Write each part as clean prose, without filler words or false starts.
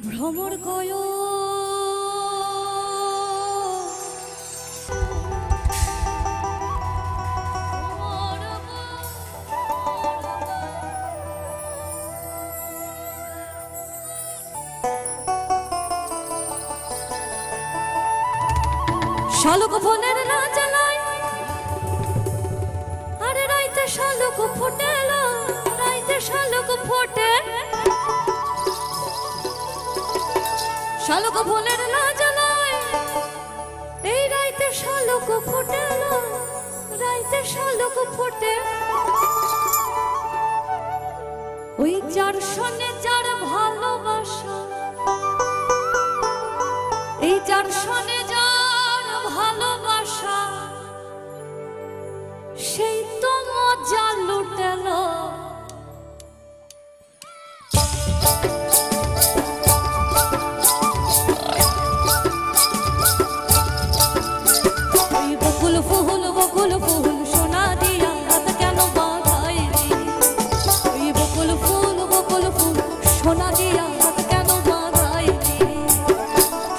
ভ্রমর কয় শালুক ফোনের না জ্বালায় আরে রাইতে শালুক ফুটেল রাইতে শালুক ফোটে শালুক ফোনের না জ্বালায় এই রাইতে শালুক ফুটেল রাইতে শালুক ফোটে ওই যার সনে যার ভালোবাসা এই যার সনে যার ভালোবাসা সেই তো মজা লুটেল বকুল ফুল সোনা দিয়া হাত কেন বাঁধাইলি ওই বকুল ফুল সোনা দিয়া হাত কেন বাঁধাইলি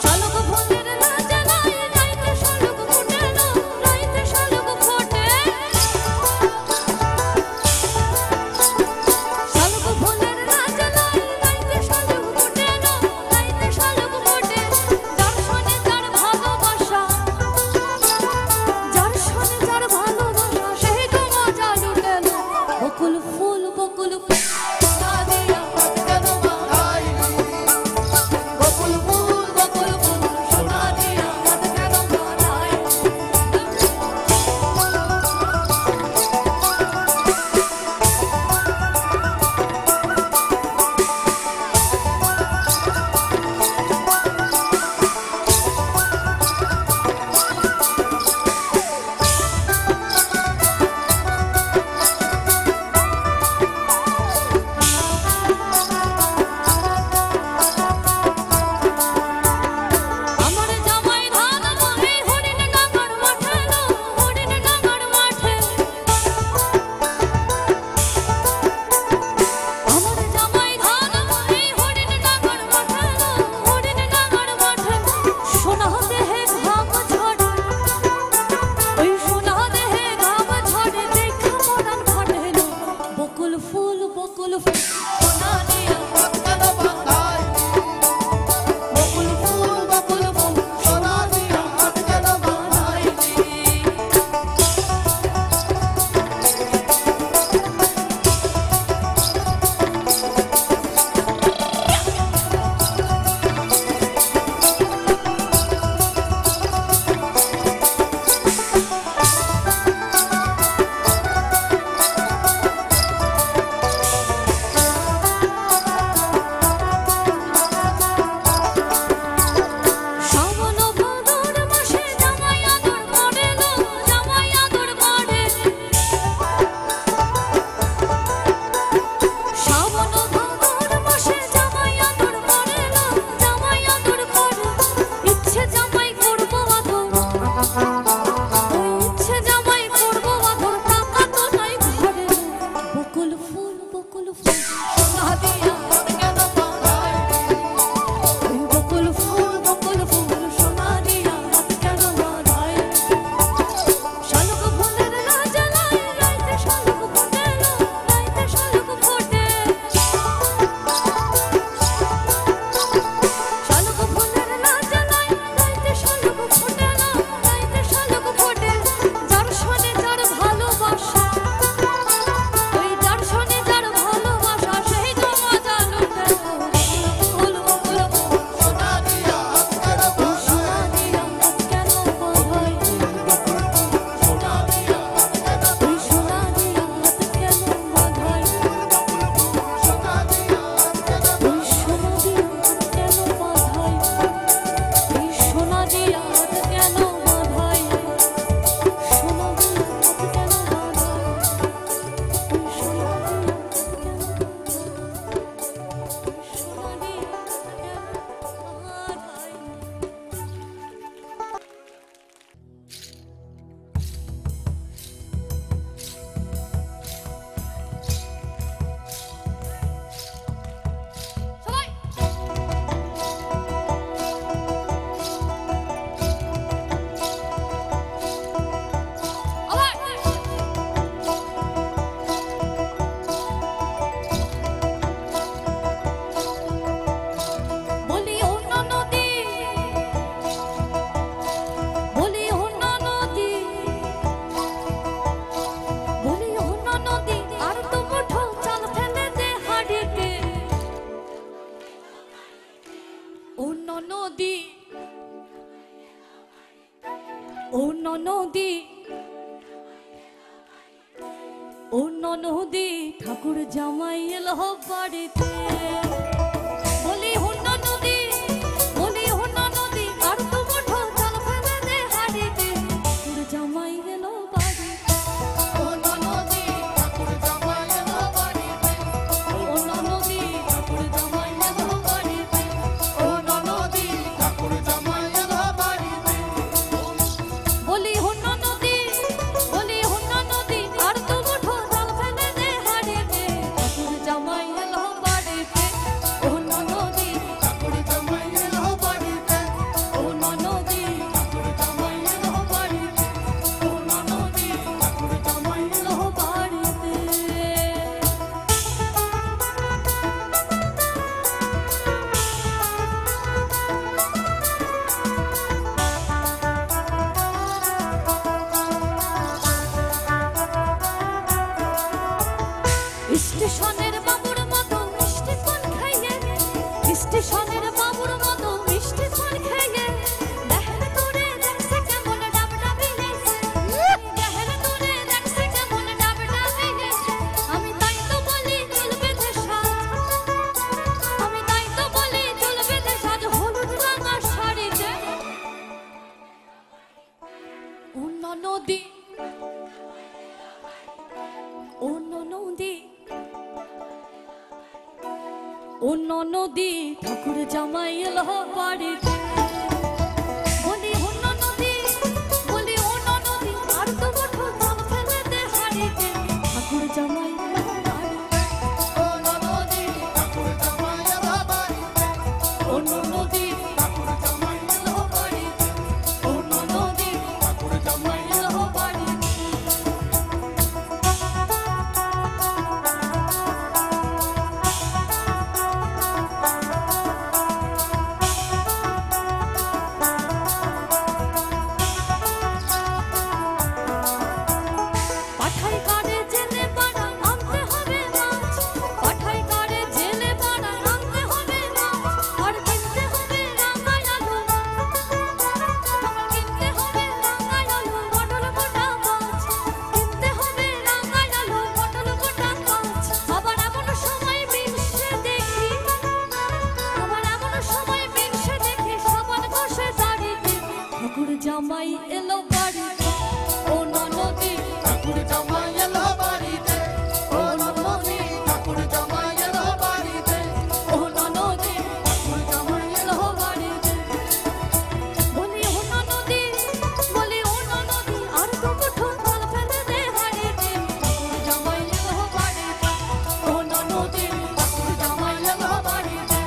শালুক ফোনের না জ্বালায় রাইতে শালুক ফুটেল রাইতে শালুক ফোটে ও ননদি ঠাকুর জামাই এলো বাড়িতে বলি হুন্না নদী বলি হুন্না নদী আর তো মুঠো জল ফেলে দে হাড়িতে ঠাকুর জামাই এলো বাড়িতে ও ননদি ঠাকুর জামাই এলো বাড়িতে ও ননদি ঠাকুর জামাই এলো বাড়িতে ও ননদি ঠাকুর জামাই এলো বাড়িতে বলি হুন্না নদী বলি হুন্না নদী আর তো মুঠো জল ফেলে দে হাড়িতে ঠাকুর জামাই এলো বাড়িতে ও ননদি ঠাকুর জামাই এলো বাড়িতে ও ননদি ঠাকুর জামাই এলো বাড়িতে ও ননদি ঠাকুর জামাই এলো বাড়িতে স্টেশনের বাবুর মতো মিষ্টি পান খাইয়ে স্টেশনের বাবুর মতো মিষ্টি পান খাইয়ে দেখেন তোরে দেখছে কেমন ডাবডাবি নেছে দেখেন তোরে দেখছে কেমন ডাবডাবি নেছে আমি তাই তো বলি চুল বেঁধে সাজ আমি তাই তো বলি চুল বেঁধে সাজ হলুদ রঙের শাড়িতে ও ননদি ও ননদি ও ননদি ঠাকুর জামাই এলো বাড়িতে বলি হুন্না নদী বলি ও ননদি আর তো মুঠো জল ফেলে দে হাড়িতে ঠাকুর জামাই এলো বাড়িতে ও ননদি ঠাকুর জামাই এলো বাড়িতে ও ননদি ঠাকুর জামাই এলো বাড়িতে ও ননদি ঠাকুর জামাই এলো বাড়িতে পাঠাই কারে জেলে পাড়া আনতে হবে মাছ পাঠাই কারে জেলে পাড়া আনতে হবে মাছ আর কিনতে হবে রাঙাই আলু আমার কিনতে হবে রাঙাই আলু পটল গোটা মাছ কিনতে হবে রাঙাই আলু পটল গোটা মাছ আবার এমন সময় মিনসে দেখি আবার এমন সময় মিনসে দেখি সাবান ঘষে দাড়িতে ঠাকুর জামাই এলো বাড়িতে ও ননদি ঠাকুর জামাই এলো বাড়িতে ও ননদি ঠাকুর জামাই এলো বাড়িতে ও ননদি ঠাকুর জামাই এলো বাড়িতে বলি ও ননদি বলি ও ননদি আর তো মুঠো জল ফেলে দে হাড়িতে ঠাকুর জামাই এলো বাড়িতে ও ননদি ঠাকুর জামাই এলো বাড়িতে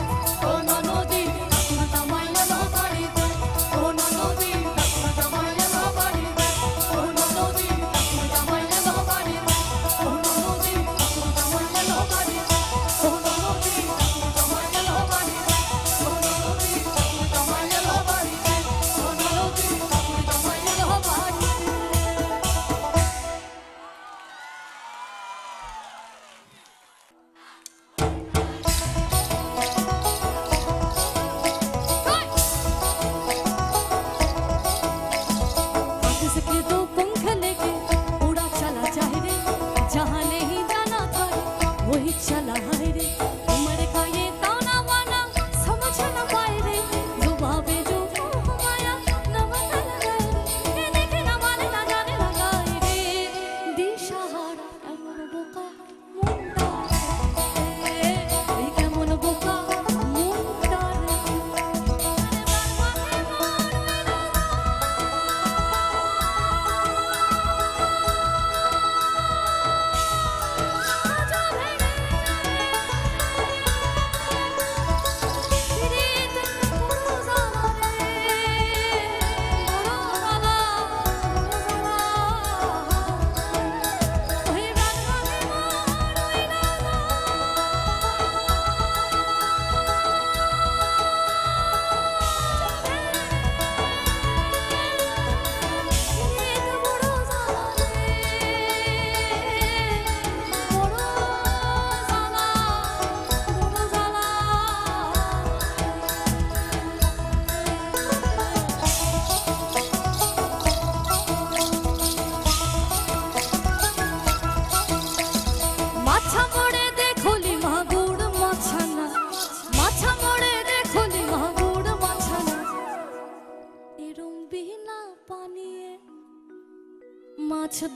ও ননদি ঠাকুর জামাই এলো বাড়িতে ও ননদি ঠাকুর জামাই এলো বাড়িতে ও ননদি ঠাকুর জামাই এলো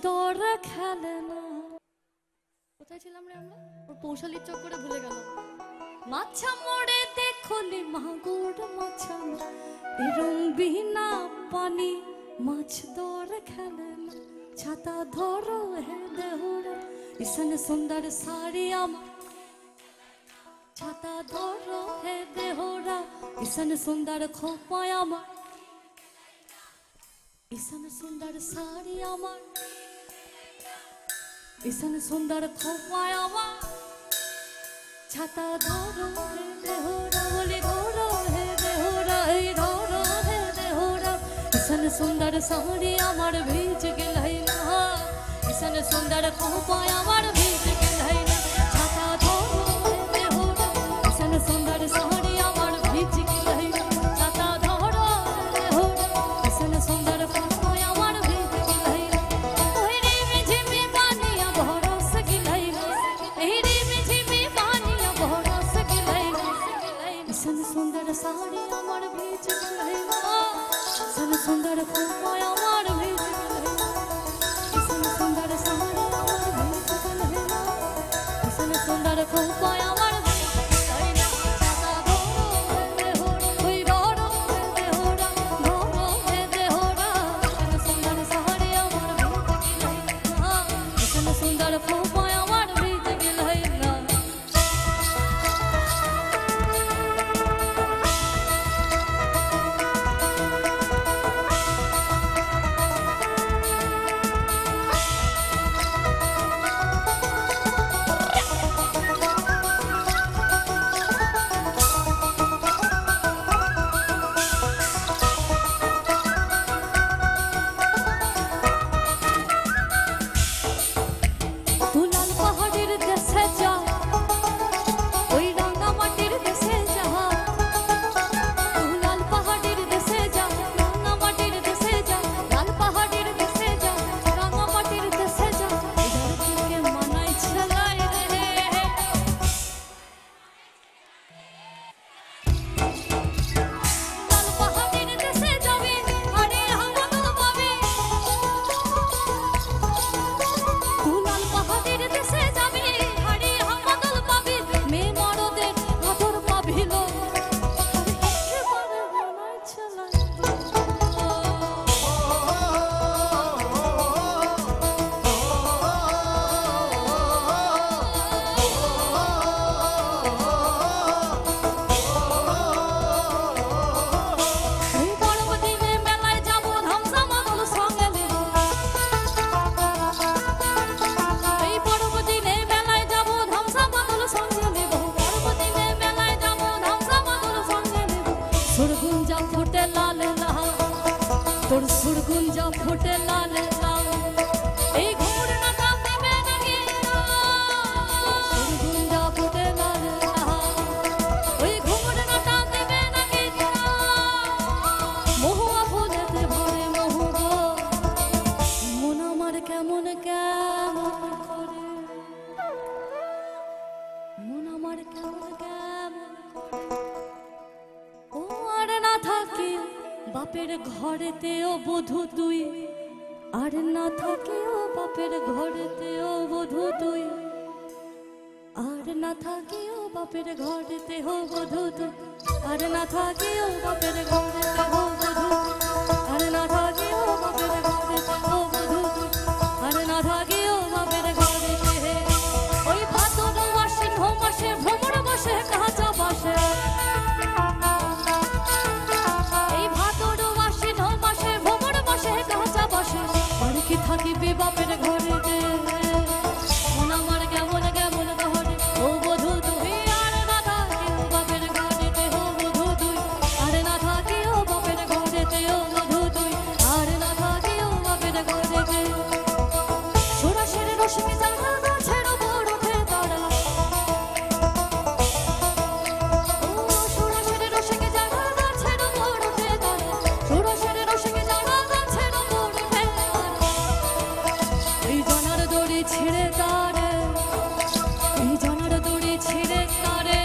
দৌড়ে খেলে না। কোথায় ছিলাম রে আমরা? পৌশালির চক্করে ভুলে গেল। মাছা মোড়ে দেখলি মাগুর মাছা এরম বিনা পানি মাছ দৌড়ে খেলে না। ছাতা ধরো হে দেহরা ইসন সুন্দর সাড়ি আমার ছাতা ধরো হে দেহরা ইসন সুন্দর খোপায় আমার ইসন সুন্দর সাড়ি আমার ইসন সুন্দর খোপায় আমার ছাতা ধরো হে দেহরা বলি ধরো হে দেহরা এই ধরো হে দেহরা ইসন সুন্দর সাড়ি আমার ভিজ গেলাই না ইসন সুন্দর খোপায় আমার ভিজ গেলাই না ছাতা ধরো হে দেহরা ইসন সুন্দর সাড়ি আমার ভিজ গেলাই না ছাতা ধরো হে দেহরা ইসন সুন্দর খোপায় আমার ভিজ গেলাই না ওই রে মিঝিমি পানিয়া ভরস গেলাই না এই রে মিঝিমি পানিয়া ভরস গেলাই না ইসন সুন্দর সাড়ি আমার ভিজ গেলাই না ইসন সুন্দর খোপায় আমার ভিজ গেলাই না ইসন সুন্দর সাড়ি আমার ভিজ গেলাই না ইসন সুন্দর খোপায় আমার ভিজ গেলাই না ছাতা ধরো হে দেহরা ওই ধরো হে দেহরা ধরো হে দেহরা ইসন সুন্দর সাড়ি আমার ভিজ গেলাই না ইসন সুন্দর খোপায় আমার ভিজ গেলাই না। তুলাল পাহাড়ের দেশে যা ওই রাঙা মাটির দেশে যা তুলাল পাহাড়ের দেশে যা রাঙা মাটির দেশে যা লাল পাহাড়ের দেশে যা রাঙা মাটির দেশে যা ধরতিকে মানাই ছেলাই রে লাল পাহাড়ের দেশে যাবে আরে হাওয়া পাবে তুলাল পাহাড়ের দেশে যাবে আরে হামাদল পাবি মে মরদের আদর পাবিল একেবারে মনাই ছেলাই এই পর্বদিনে মেলায় যাব ধামসা মাদল সঙ্গে নেব এই পর্বদিনে মেলায় যাব ধামসা মাদল সঙ্গে নেব পর্বদিনে মেলায় যাব ধামসা মাদল সঙ্গে নেব সুরগুঞ্জা ফোটে লাল লাল তোর সুরগুঞ্জা ফোটে লাল লাল এই ঘুর না কাম দেবে নাকি সুরগুঞ্জা ফোটে লাল লাল ওই ঘুর না কাম দেবে নাকি মহুয়া ফুলেতে ভরে মহু গো মন আমার কেমন কেমন করে মন আমার কেমন কেমন করে ও আর না থাকি বাপের ঘরেতেও বধূ তুই আর না থাকিও বাপের ঘরেতেও বধূ তুই আর না থাকিও বাপের ঘরেতেও বধূ তুই আর না থাকিও বাপের ঘরেতেও বধূ আর না থাকিও বাপের ঘরেতেও বধূ তুই আর না থাকিও বাপের ঘরেতে ওই ভাদর আশ্বিন মাসে ভ্রমর বসে কাঁচা বাসে এই ভাদর আশ্বিন মাসে ভ্রমর বসে কাঁচা বাসে আর কি থাকিবে বাপের ঘরেতে মন আমার কেমন কেমন ঘরে ও বধূ তুই আর না থাকিও বাপের ঘরেতে ও বধূ তুই আর না থাকিও বাপের ঘরেতে ও বধূ তুই আর না থাকিও বাপের ঘরেতে সুরাসের রশ্মি জাগা গাছের উপর উঠে দাঁড়া ও সুরাসের রশ্মি জাগা গাছের উপর উঠে দাঁড়া সুরাসের রশ্মি জাগা গাছের উপর উঠে দাঁড়া এই জানার দড়ি ছিঁড়ে তারে এই জানার দড়ি ছিঁড়ে তারে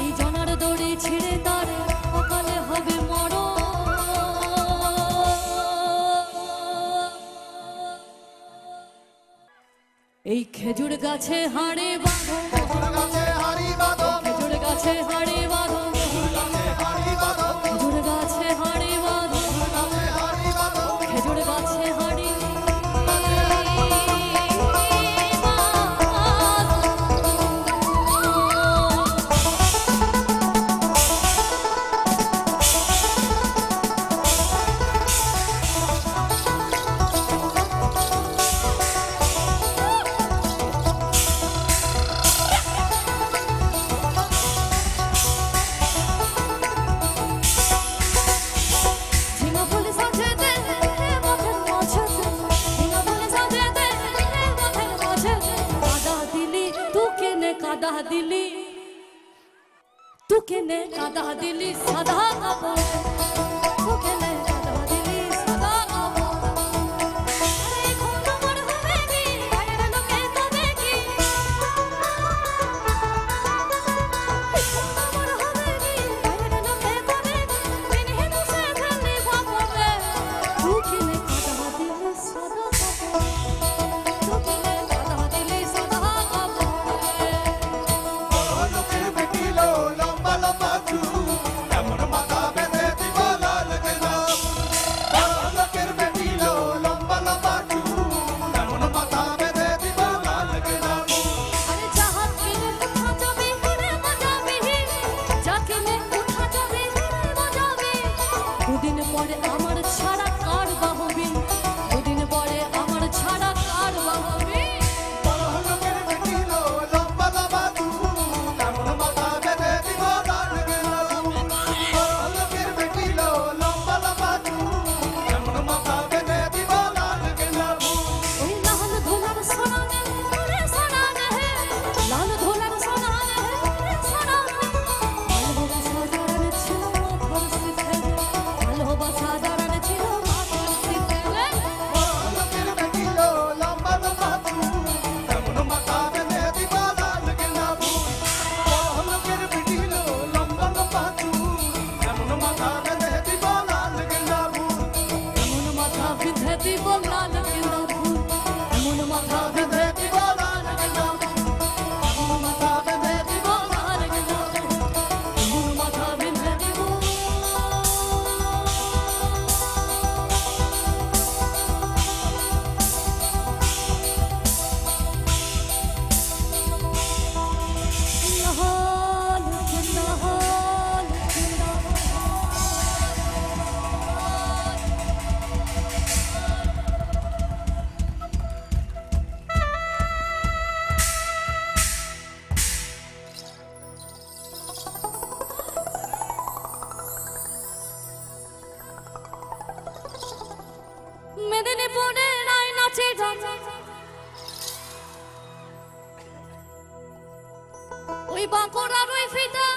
এই জানার দড়ি ছিঁড়ে তারে অকালে হবে মরণ এই খেজুর গাছে হাড়ে বাঁধো, খেজুর গাছে হাড়ে বাঁধো, খেজুর গাছে হাড়ে বাঁধো, খেজুর গাছে হাড়ে বাঁধো, খেজুর গাছে হাড়ে কাদা দিলি, তু কেনে কাদা দিলি সাদা কাপড়, তু কেনে কাদা দিলি সাদা কাপড়। আরে এখন আমার হবে কি, বাইরের লোকে তবে কি, এখন আমার হবে কি, বাইরের লোকে তবে কি, মেনে বসে ফেললি ভাববে, তু কেনে কাদা দিলি সাদা কাপড়, তু কেনে কাদা দিলি সাদা কাপড়। দুদিন পরে আমার ছাড়া কার বাহবি, দুদিন পরে আমার ছাড়া কার বাহবি। মেদিনীপুরের আয়নাচে ওই বাঁকুড়ার ওই ফিতা,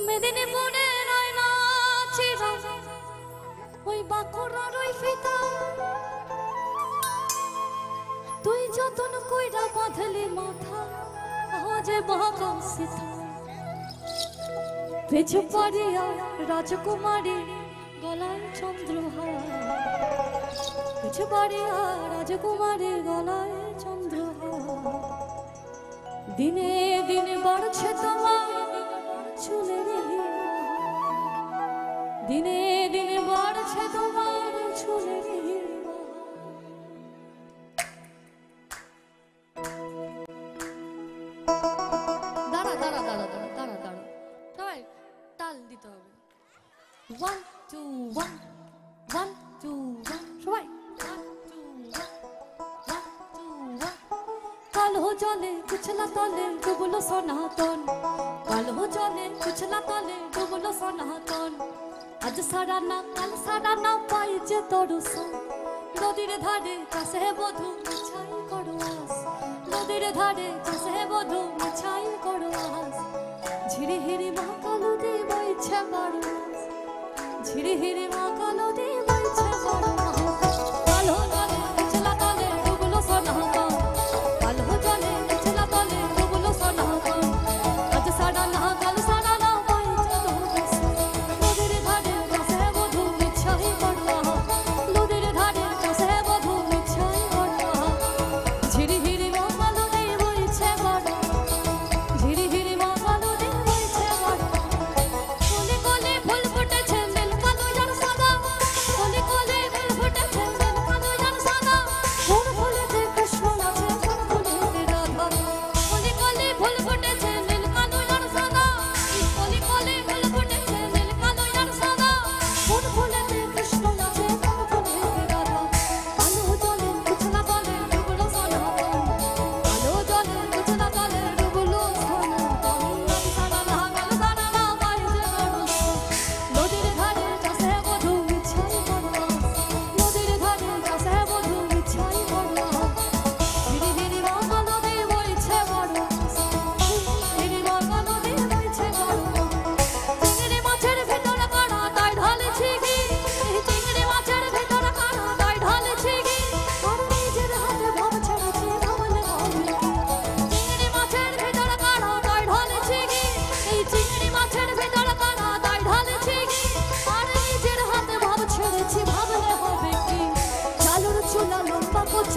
মেদিনীপুরের আয়নাচে ওই বাঁকুড়ার ওই ফিতা, তুই যতন কইরা বাঁধলি মাথা যে বাঁকা সিথা, পেছু পারিয়া রাজকুমারী গলায় চন্দ্রহার, পিছু পারিয়া রাজকুমারীর গলায় চন্দ্রহার। দিনে দিনে বাড়ছে তোমার চুলের হিমা, দিনে দিনে বাড়ছে তোমার চুলের হিমা। দাঁড়া দাঁড়া দাঁড়া দাঁড়া দাঁড়া দাঁড়া, সবাই তাল দিতে হবে। 1 2 1 1 2 1 সবাই 1 2 1 1 2 1। কালো জলে কুচলা তলে ডুবলো সনাতন, কালো জলে কুচলা তলে ডুবলো সনাতন। আজ সারা না কাল সারা না পাই যে দর্শন, নদীর ধারে কাছে বধূ মিছাই করো আস, নদীর ধারে কাছে বধূ মিছাই করো আস। ঝিরি হিরি মা কালো দিয়ে বইছে বড়, ঝিরি হিরি মা কালো দিয়ে বইছে বড়। কালো জলে কুচলা তলে ডুবলো সনাতন, কালো জলে কুচলা তলে ডুবলো সনাতন। আজ সারা না কাল সারা না পাই যে দর্শন, নদীর ধারে কাছে বধূ মিছাই করো আস, নদীর ধারে কাছে বধূ মিছাই করো।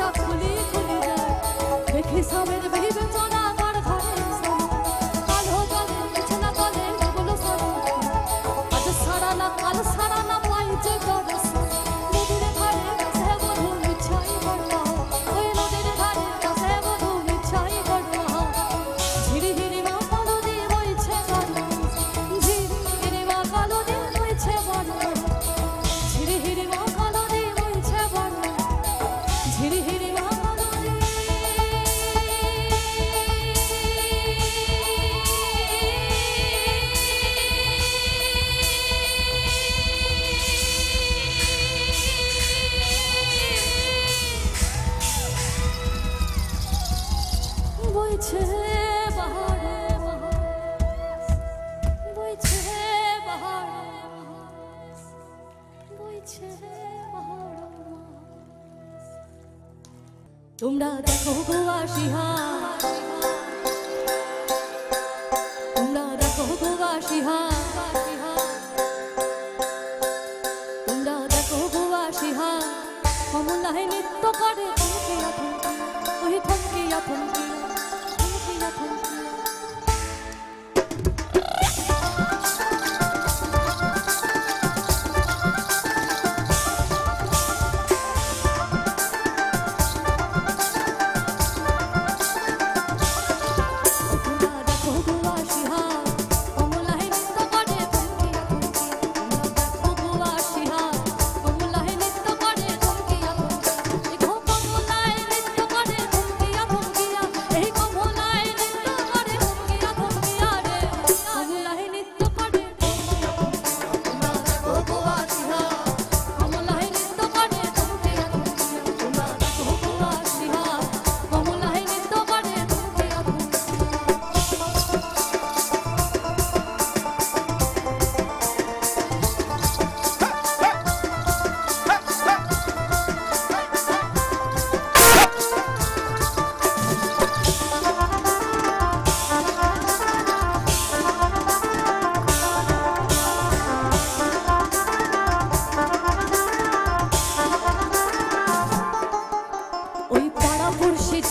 চোখটা খুলি খুলি যায় দেখি সামের বিবেচনা আমার ঘরে কালো জলে বিছানা তলে এগুলো সারা আজ সারা না কাল সারা না পাই যে দরস নদীর ধারে কাছে বধু মিছাই বড়া ওই নদীর ধারে কাছে বধু মিছাই বড়া ঝিরি হিরি মা কালো দিয়ে বইছে বড়া ঝিরি হিরি মা কালো দিয়ে বইছে বড়া ঝিরি হিরি মা কালো দিয়ে বইছে বড়া ঝিরি হিরি মা কালো বইছে বাহারে বইছে বাহারে বইছে বাহারে তোমরা দেখো গো আসিহা তোমরা দেখো গো আসিহা তোমরা দেখো গো আসিহা কমলায় নৃত্য করে থমকিয়া থমকিয়া ওই থমকিয়া থমকিয়া থমকিয়া থমকিয়া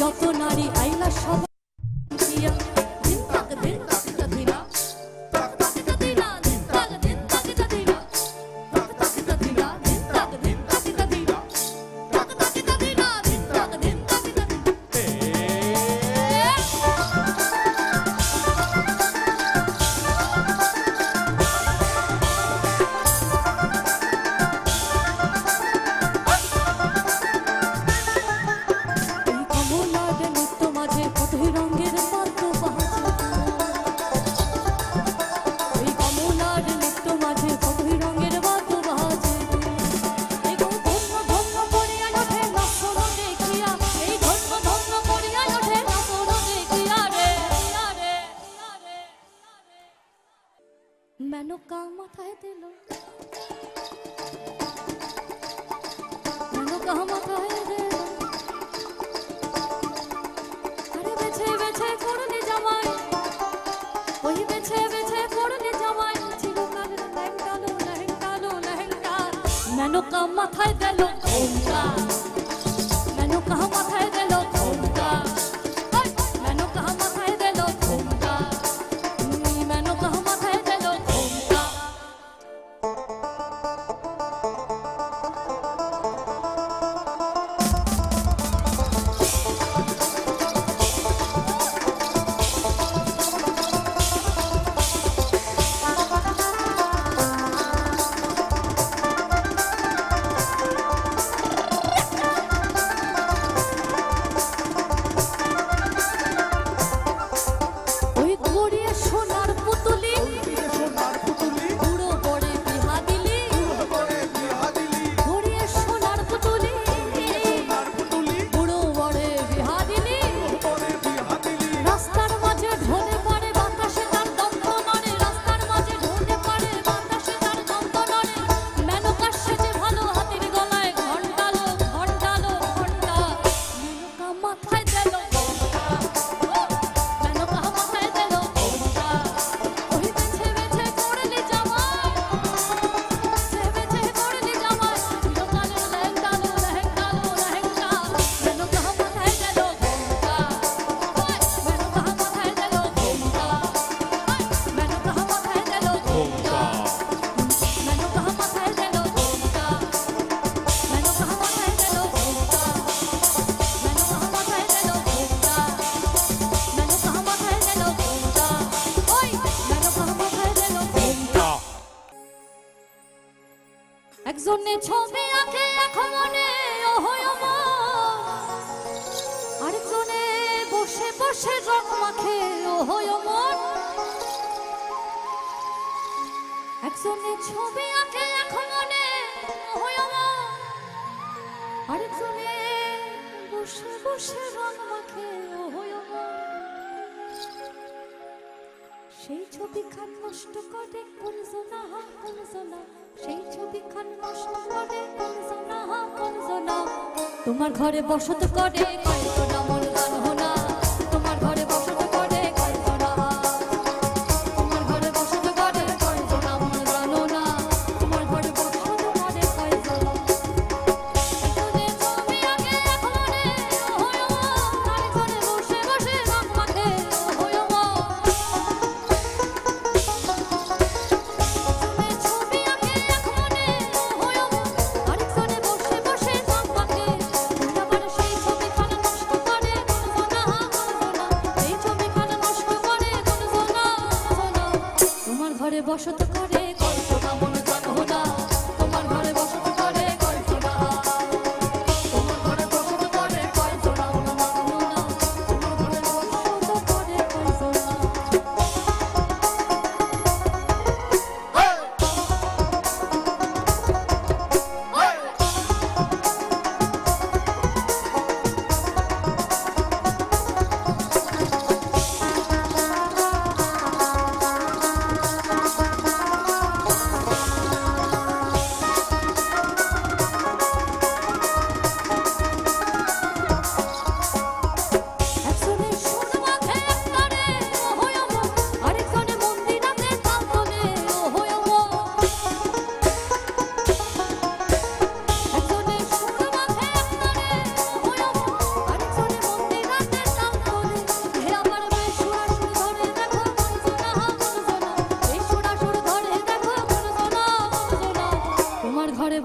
যত নারী আইলা সব দিয়া দিন তাক দিন তাক দিনা তাক তাক দিনা দিন তাক দিন তাক দিনা তাক তাক দিনা দিন তাক দিন তাক দিনা তাক তাক দিনা দিন তাক দিন তাক মেনকা মাথায় দিল মেনকা মাথায় দিল আরে বেছে বেছে করনে জামাই ওই বেছে বেছে করনে জামাই চিরকাল লেহেঙ্গালো লেহেঙ্গালো লেহেঙ্গা মেনকা মাথায় দিল ওমকা মেনকা মাথায় দিল ওমকা মেনকা মাথায় দিল ওমকা মেনকা মাথায় দিল ওমকা বসে রং মাখে ওহো মন একজনে ছবি আঁকে এখন মনে ওহো মন আরেকজনে বসে বসে রং মাখে ওহো মন সেই ছবি খান নষ্ট করে কোন জনা সেই ছবি খান নষ্ট করে কোন জনা তোমার ঘরে বসত করে কয়জনা মন জানো না তোমার ঘরে বসত করে কয়জনা তোমার ঘরে বসত করে কয়জনা মন জানো না তোমার ঘরে বসত করে কয়জনা একজনে ছবি আঁকে এখন মনে ওহো আরেকজনে বসে বসে রং মাখে ওহো বসত করে কল্পনা মন জানো না তোমার ঘরে বসত করে কল্পনা তোমার ঘরে বসত করে কল্পনা মন জানো না তোমার ঘরে বসত করে কল্পনা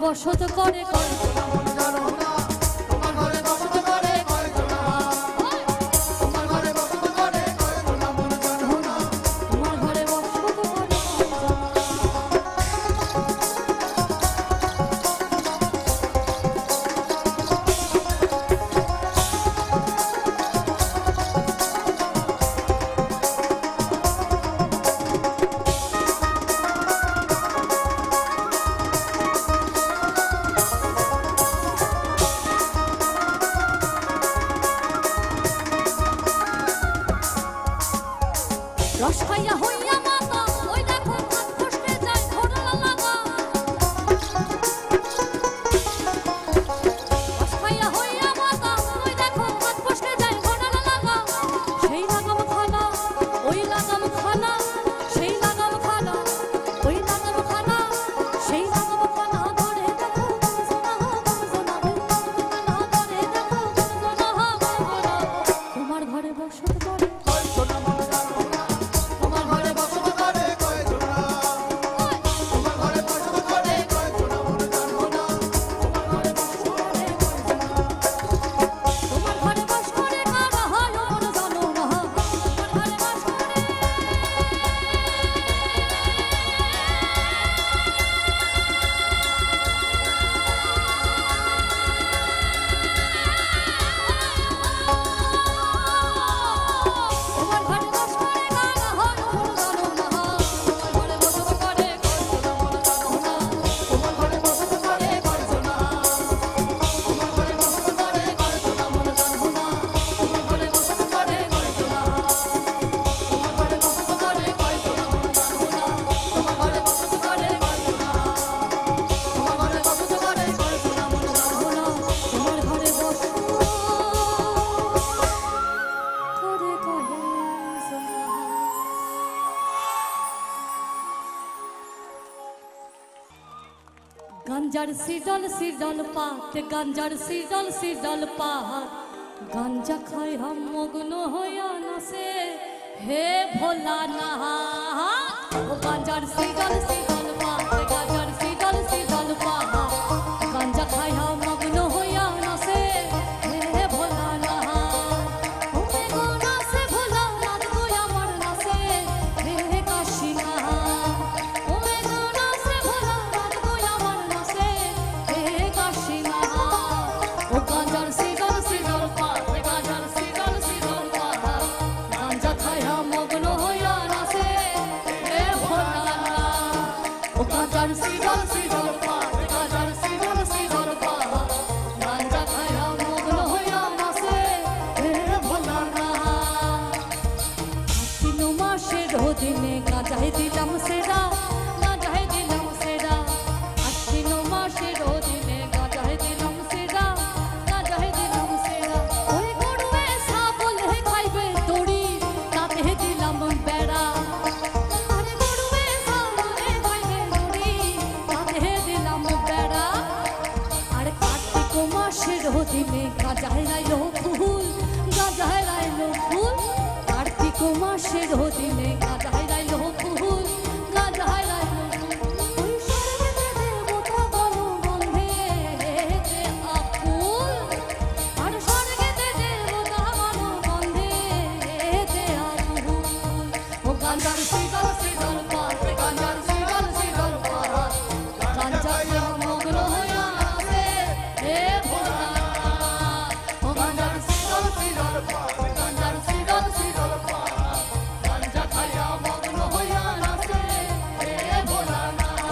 বসত করে কল্পনা মন জানো না তোমার ঘরে বসত করে কল্পনা তোমার ঘরে বসত করে কল্পনা মন জানো না তোমার ঘরে বসত করে রস খাইয়া হইয়া মাতা ওই দেখো হাত ফসকে যায় ঘোড়া লাগা রস খাইয়া হইয়া মাতা ওই দেখো হাত ফসকে যায় ঘোড়া লাগা সেই লাগাম খানা ওই লাগাম খানা সেই লাগাম খানা ওই লাগাম খানা সেই লাগাম খানা ধরে দেখো সোনা সোনা ধরে দেখো সোনা তোমার ঘরে বসত করে কল্পনা মন জানো না তোমার ঘরে বসত করে কয়জনা তোমার ঘরে বসত করে কয়জনা মন জানো না তোমার ঘরে বসত করে কয়জনা তোমার ঘরে বস করে কারা হয় মন জানো না তোমার ঘরে বস করে তোমার ঘরে বস করে কারা হয় মন জানো না তোমার ঘরে বসত করে কল্পনা মন জানো না তোমার ঘরে বসত করে কল্পনা তোমার ঘরে বসত করে কল্পনা মন জানো না তোমার ঘরে বসত করে কল্পনা তোমার ঘরে বসত করে কল্পনা মন জানো না তোমার ঘরে বসত করে কল্পনা তোমার ঘরে বসত করে কল্পনা মন জানো না তোমার ঘরে বসত করে কয়জনা গাঞ্জার সিডল পাত গাঞ্জার সিডল পাত গাঞ্জা খাই হাম মগ্ন হইয়া নাচে হে ভোলা না ও গাঞ্জার সিডল পাত গাঞ্জার সিডল পাত গাঞ্জা খাই হাম মগ্ন হইয়া নাচে হে ভোলা না ও গো নাচে ভোলা নাচ গো আমার নাচে হে কাশী না ও গো নাচে ভোলা নাচ গো আমার নাচে হে কাশী না ও গাঞ্জার সিডল পাত গাঞ্জার সিডল পাত দিনে গাজায় রাইলো ফুল, গাজায় রাইলো ফুল, কার্তিক মাসের দিনে গাজায় রাইলো ফুল, গাজায় রাইলো ফুল। ওই স্বর্গেতে দেবতা বলো গন্ধেতে আকুল, আর স্বর্গেতে দেবতা বলো গন্ধেতে আকুল। ও গাঞ্জার শীতল শীতল পাত, গাঞ্জার শীতল শীতল পাত, গাঞ্জা খায়া মগ্ন হইয়া আছে হে ভোলানাথ। ও গাঞ্জার শীতল শীতল পাত, গাঞ্জার শীতল শীতল পাত, গাঞ্জা খায়া মগ্ন হইয়া আছে হে ভোলানাথ।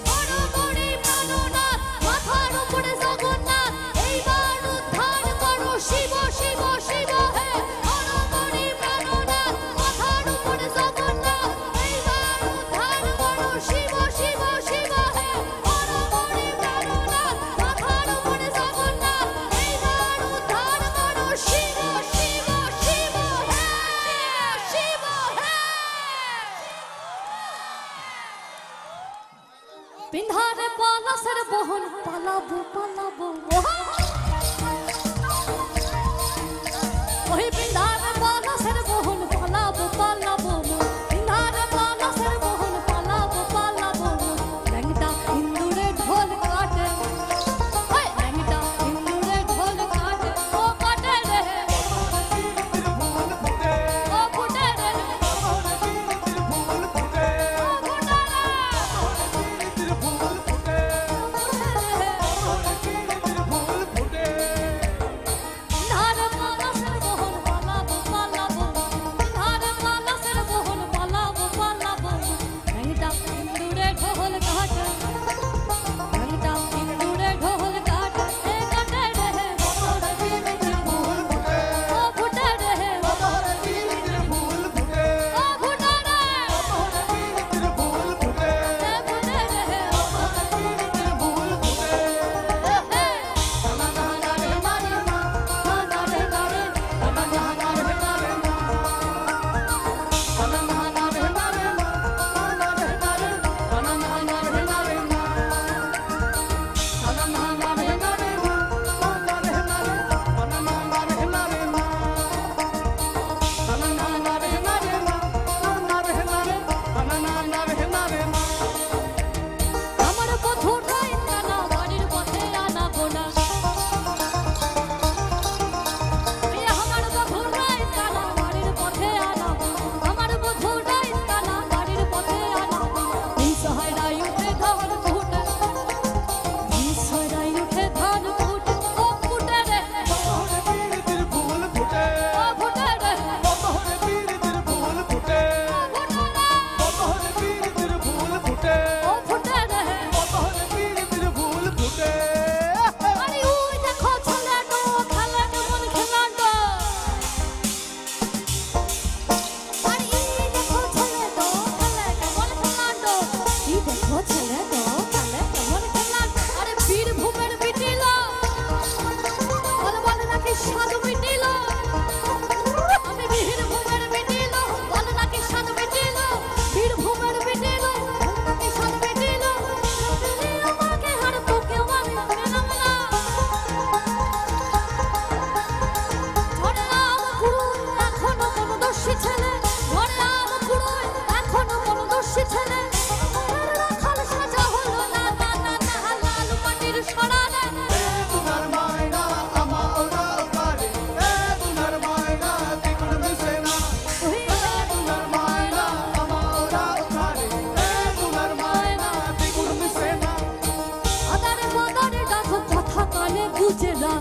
বড় বড়ি প্রাণনাথ, মাথার উপরে জগন্নাথ, এইবার উদ্ধার করো শিব শিব শিব হে। বড় বড়ি প্রাণনাথ, মাথার উপরে জগন্নাথ, এইবার উদ্ধার করো শিব শিব শিব হে। বড় বড়ি প্রাণনাথ, মাথার উপরে জগন্নাথ, এইবার উদ্ধার করো শিব শিব শিব হে, শিব হে। বিন্ধারে পলাশের বহন, পালাবো পালাবো ওই বিন্ধারে পলাশের বহন, পালাবো পালাবো বিন্ধারে পলাশের বহন, পালাবো পালাবো। ল্যাংটা ইন্দুরে ঢোল কাটে, ওই ল্যাংটা ইন্দুরে ঢোল কাটে, ও কাটে রে ও ফুটে রে ও ফুটে রে। ধারে পলাশের বহন, পালাবো পালাবো ধারে পলাশের বহন, পালাবো পালাবো। ল্যাংটা ইন্দুরে ঢোল কাটে, ল্যাংটা ইন্দুরে ঢোল কাটে, এ কাটে রে ও ফুটে রে ও ফুটে রে এ ফুটে আমার বধুরা ইন্দানা বাড়ির পথে আনাবো না, আমার বধুরা ইন্দানা বাড়ির পথে আনাবো, আমার বধুরা ইন্দানা বাড়ির পথে আনাবো। নিঃসহায় উঠে ধান ফুটে, নিঃসহায় উঠে ধান ফুটে, ও ফুটে রে ও ফুটে রে ও ফুটে রে। আরে ওই দেখো ছেলেটা খেলে কেমন খেলাটা, আরে এই দেখো ছেলেটা খেলে কেমন খেলাটা, এই দেখো ছেলেটা খেলে কেমন খেলাটা। আরে বীরভূমের বিটিল বলে বলে নাকি সাধু বিটিল, আমি বীরভূমের বিটিল বলে নাকি সাধু বিটিল, বীরভূমের বিটিল বলে নাকি সাধু বিটিল। আমাকে হার তোকে আমি পেলাম না, ঝড়ে আম কুড়ুই এখনো মনদস্যি ছেলে, ঝড়ে আম কুড়ুই এখনো মনদস্যি ছেলে। রাখাল সাজা হলো না না না না, লাল মাটির সরানে আদারে বাদারে ডাকো, কথা কানে গুজে না,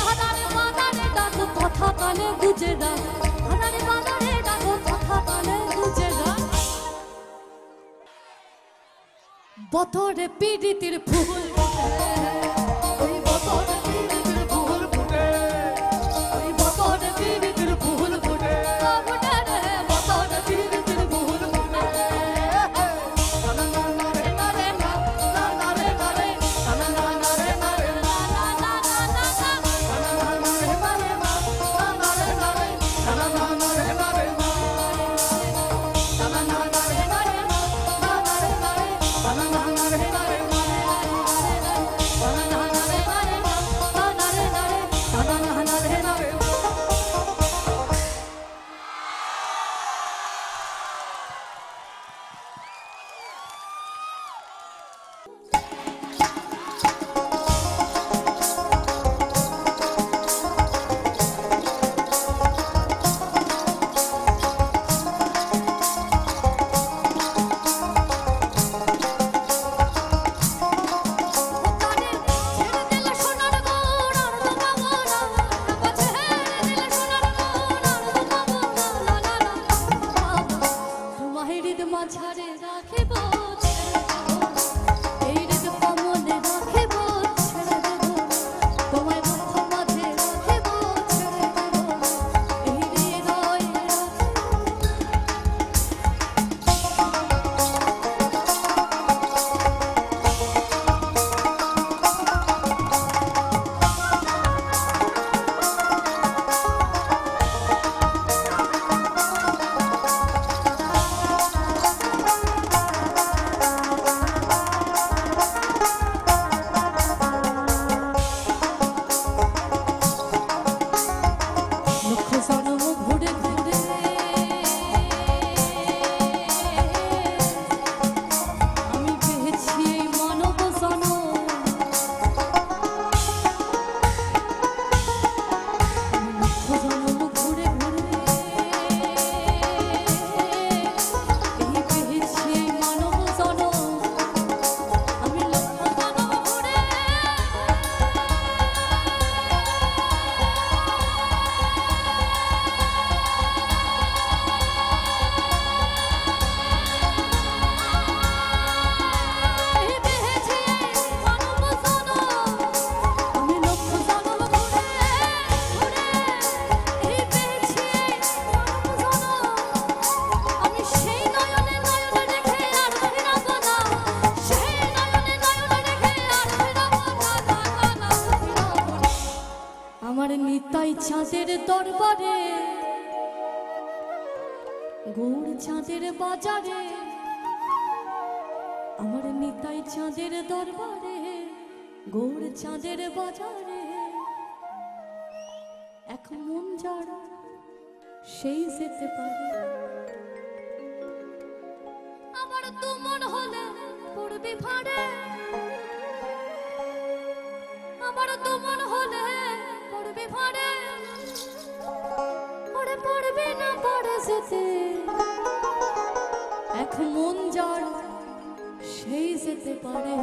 আদারে বাদারে ডাকো, কথা কানে গুজে না, আদারে বাদারে ডাকো, কথা কানে গুজে না। বতরে পীড়িতির ফুল ফুটে, ওই বতরে পীড়িতির ফুল ফুটে, ওই বতরে পীড়িতির ফুল ফুটে, ও ফুটে রে বতরে পীড়িতির ফুল ফুটে। চাঁদের দরবারে, গৌর চাঁদের বাজারে, আমার নিতাই চাঁদের দরবারে, গৌর চাঁদের বাজারে, এক মন যার সেই যেতে পারে। আমার তো মন হলে পড়বি ভাড়ে, আমার তো মন হলে পড়বি ভাড়ে, ওরে পড়বে না পড়ে যেতে, এক মন যার সেই যেতে পারে।